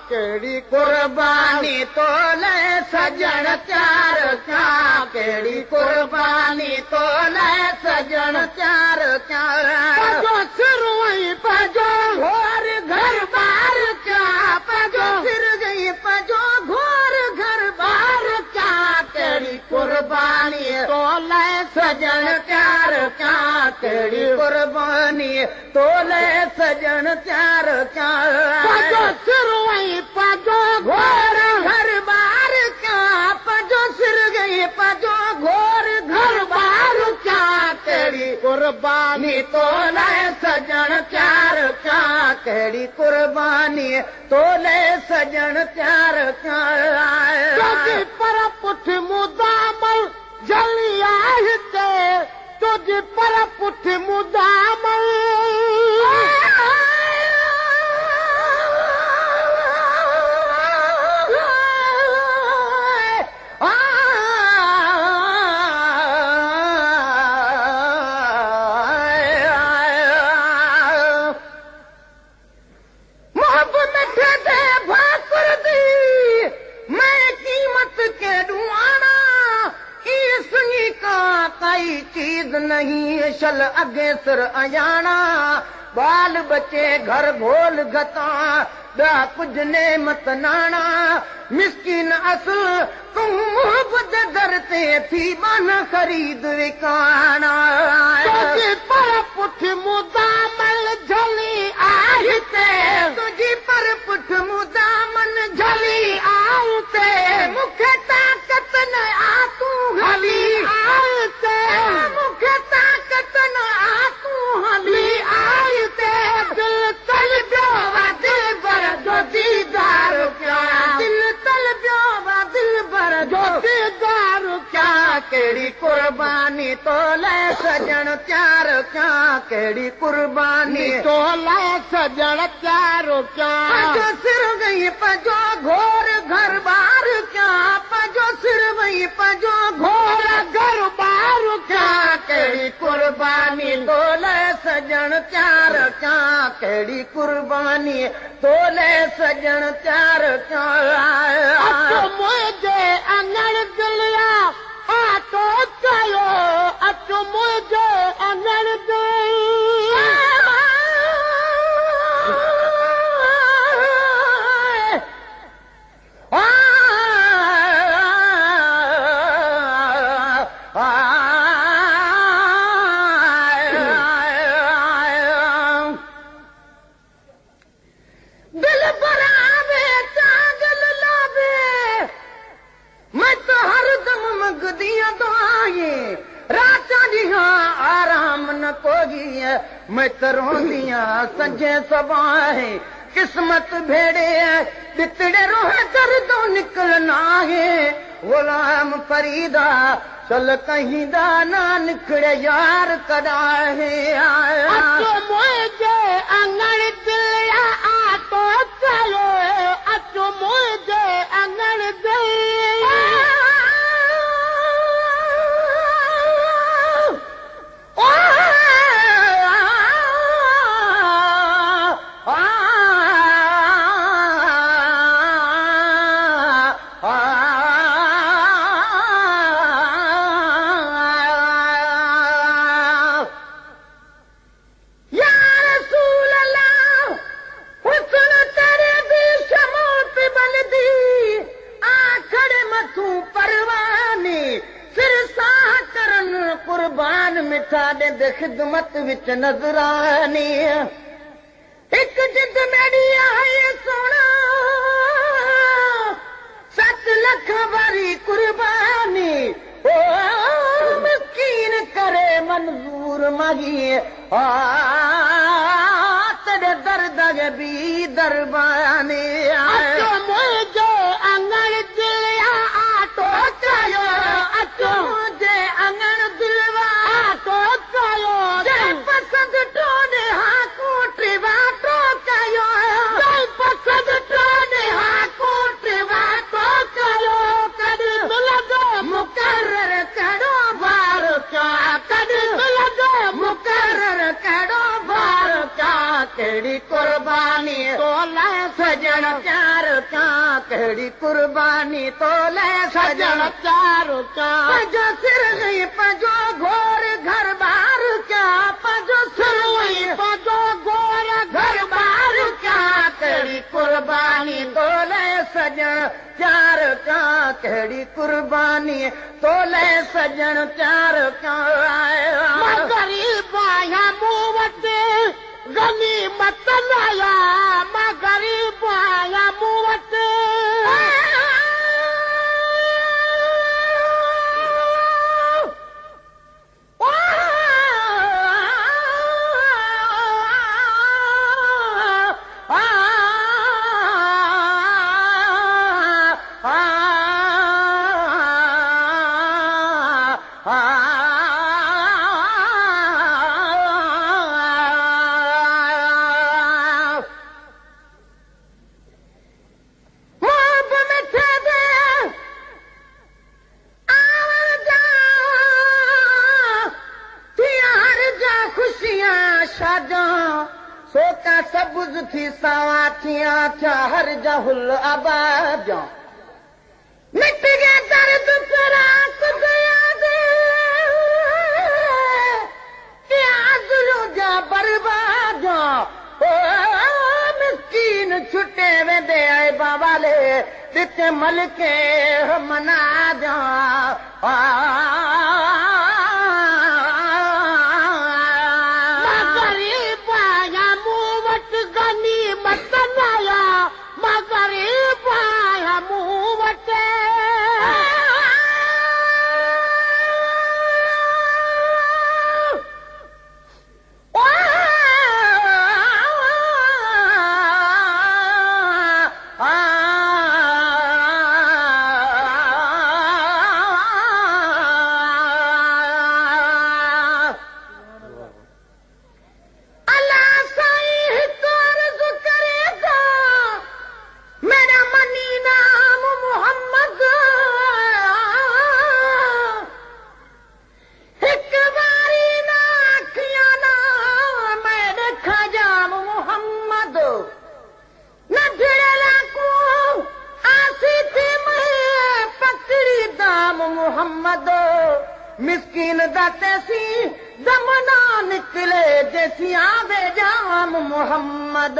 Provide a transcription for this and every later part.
केड़ी कुर्बानी तोले सजन चार क्या केड़ी कुर्बानी तोले सजन चार क्या पजो सिर वही पजो घोर घर बार क्या पजो सिर गई पजो घोर घर बार क्या केड़ी कुर्बानी तोले सजन चार क्या केड़ी कुर्बानी तोले सजन चार क्या पजो सिर वही पजो घोर घर बार क्या पजो सिर गई पजो घोर घर बार क्या केड़ी कुर्बानी तोले सजन चार क्या केड़ी कुर्बानी तोले सजन चार क्या पर पुठ मुदामल जली आहिते तुझ पर पुठ मुदामल चीज नहीं शल अगे सिर अजाना बाल बच्चे घर घोल गता ॿिया कुझु नेमत नाणा मिसकिन असल तूं बुध दर ते थी बन ख़रीद विकाणा पर पुठ मुदामल झली आहे तुझी पर पुठ मुदामन झली आहे मूंखे ताक़त न आ तूं हली आहे मूंखे ताक़त न आ तूं हली आहे दिल तल पियो वा दिल भर जो दीदार क्या दिल तल पियो वा दिल भर जो दीदार क्या केड़ी कुर्बानी तोले सजन चार क्या केड़ी कुर्बानी तोले सजन चार क्या पजो सिर गई पजो घोर घर बार क्या पजो सिर वही पजो घोर घर बार क्या केड़ी कुर्बानी तोले सजन चार क्या केड़ी कुर्बानी तोले सजन चार क्या अचो मुझे अंगण दिलिया आटो चयो अचो मुझे अंगण दिलिया मैं तरोंदिया संजे सबाहे किस्मत भेड़े बितड़े रोह कर दो निकलना है गुलाम फरीदा चल कहीं दाना निकले यार कदा है अचो मुझे अंगण दिलिया आटो चलो अचो मुझे अंगण दिलिया खिदमत विच नजरानी एक जिद मेरी आए सोना 7 लाख वारी कुर्बानी ओ मिस्कीन करे मंजूर मागी तेरे दर्द भी दरबानी अचो मुझे अंगण दिलिया आटो चयो अचो मुझे अंगण दिलवा आटो चयो पसंद टोने हाँ कोटे वाटो कयो पसंद टोने हाँ कोटे वाटो कयो कदी तुलगो मुकर्रर करो बार क्या कदी तुलगो मुकर्रर करो सजण प्यार क्या कहिड़ी कुर्बानी तोले सजण प्यार क्या पंहिंजो सिर गई पंहिंजो घोर घर बार क्या पंहिंजो सिर गई पंहिंजो घोर घर बार क्या कहिड़ी कुर्बानी तोले सजण प्यार क्या कहिड़ी कुर्बानी तोले सजण प्यार क्या मां ग़रीब आहियां मूं वटि गनीमत न आया मां ग़रीब आहियां मूं वटि सबुज थी सावा थिया था हर जहुल आबाद मिट गया दर्द फराक गया दे क्या जुल्म जा बर्बाद ओ मिस्कीन छुटे वेंदे आए बावाले दिते मलके मना जा मिस्कीन दाते सी दमना निकले जैसी आवे जाम मोहम्मद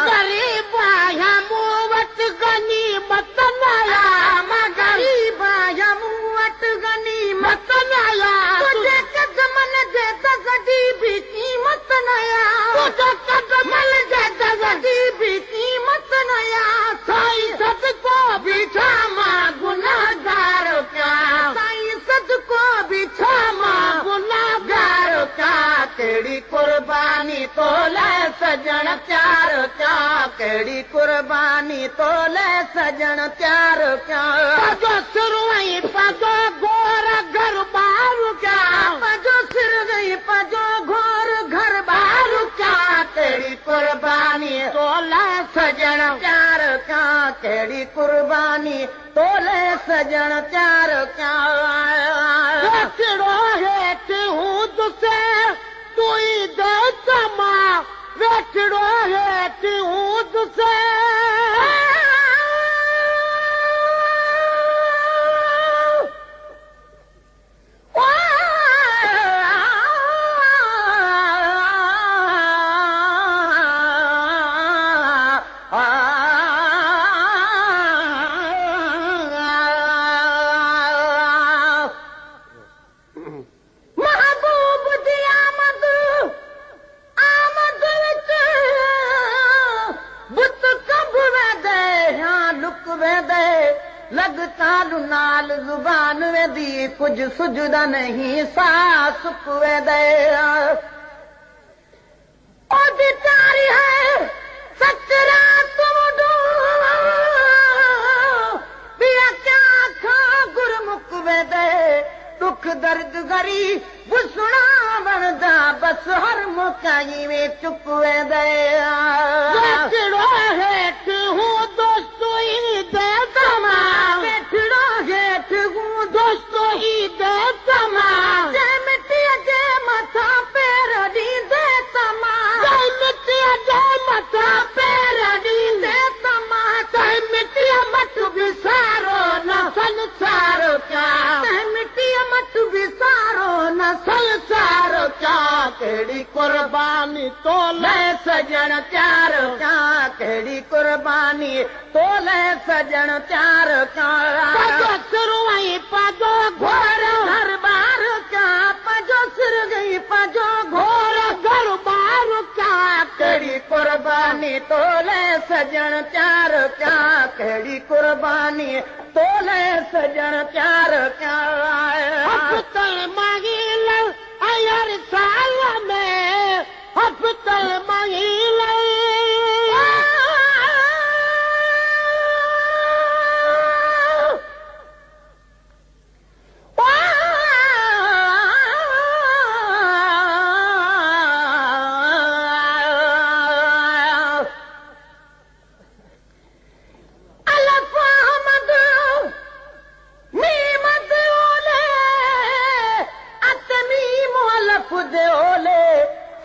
गरीब आया मूं वटि गनीमत न आया मां गरीब आया मूं वटि गनीमत न आया तुझे कदमन जे तगड़ी भी कीमत न आया तुझे कदमन जे तगड़ी भी कीमत न आया साईं सदको बीठा मां गुनाहगार क्या साईं सदको बीठा मां गुनाहगार क्या कहिड़ी कुर्बानी तोले सजण प्यार क्या कहिड़ी कुर्बानी तोले सजण प्यार क्या पंहिंजो सिर वई पंहिंजो घोर घर बार क्या पंहिंजो सिर गई पंहिंजो घोर घर बार क्या कहिड़ी कुर्बानी तोले सजण प्यार क्या कहिड़ी कुर्बानी तोले सजण प्यार क्या वेठड़ो हेठि हूं तुसे तू ई दे तमा वेठड़ो हेठि हूं तुसे लगतालू नाल जुबान वेंदी कुछ सुझदा नहीं सास वेंदे ओदी तारी है सचरा तुम पिया क्या खा गुरमुख वेंदे दुख दर्द गरी बुसणा बनदा बस हर मुकाई में चुक वेंदे वेठड़ो हेठ हूं दोस्तो ई दे तमा वेठड़ो हेठ हूं दोस्तो ई दे तमा जे मिट्टीअ जे मथा पैर ॾींदे तमा जे मिट्टीअ जे मथा पैर ॾींदे सजण चार क्या कहिड़ी कुर्बानी तोले सजण चार क्या सिर वई पाजो घोर घर बार क्या पाजो सिर गई पाजो घोर घर बार क्या कहिड़ी कुर्बानी तोले सजण चार क्या कहिड़ी कुर्बानी तोले सजण चार क्या हफ़्तल मांगील हर साल में हफ़्तल मांगील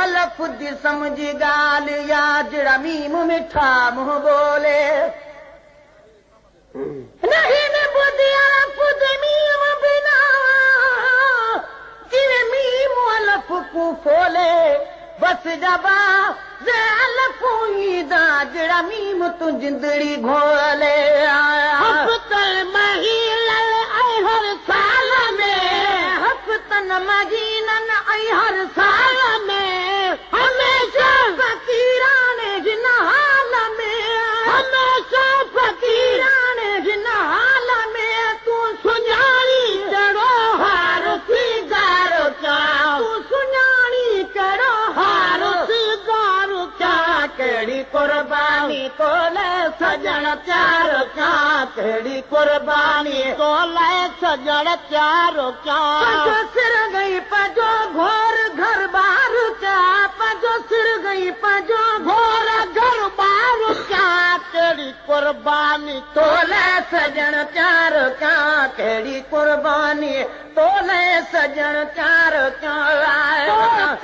अलफ़ुद्दी समझी ॻाल्हि या जहिड़ा मीम मिठा मुंहुं बोले नहीं ने ॿुधी अलफ़ुद मीम बिना जिवें मीम अलफ़ को फोले बस जबा जे अलफ़ ईंदा जहिड़ा मीम तूं जिंदड़ी घोले हफ़्तल महीनन ऐं हर साल में हफ़्तन महीनन ऐं हर साल में हमेशा फ़क़ीराने जिन हाल में हमेशा फ़क़ीराने जिन हाल में तूं सुञाणी कहिड़ो हार सिंगार क्या तूं सुञाणी कहिड़ो हार सिंगार क्या कहिड़ी कुर्बानी तोले सजण चार क्या कहिड़ी कुर्बानी तोले सजण चार क्या पाजो सिर गई पाजो घोर घर बार क्या पाजो सिर गई पाजो घोर घर बार क्या कहिड़ी कुर्बानी तोले सजण चार क्या कहिड़ी कुर्बानी तोले सजण चार क्या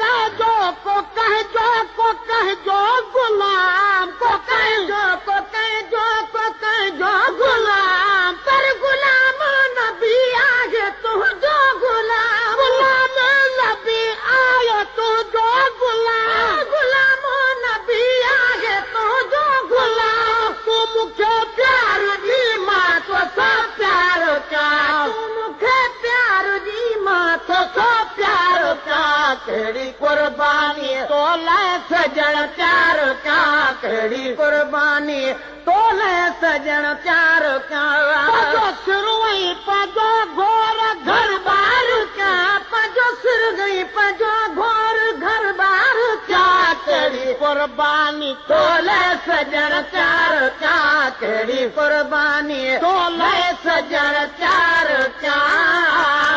कहजो को कहजो को कहजो गुलाम को कहजो को कहजो को कहजो गुलाम पर गुलाम नबी आगे तुझो गुलाम गुलाम नबी आयो तुझो गुलाम गुलाम नबी आगे तुझो गुलाम तू मुखे प्यार जी मां तो सब प्यार क्या तू मुखे प्यार जी मां तो सब प्यार क्या कहिड़ी कुर्बानी तोले सजण चार क्या कहिड़ी कुर्बानी तोले सजण चार क्या पाजो सिर वई पाजो घोर घर बार क्या पाजो सिर गई पाजो घोर घर बार क्या कहिड़ी कुर्बानी तोले सजण चार क्या कहिड़ी कुर्बानी तोले सजण चार क्या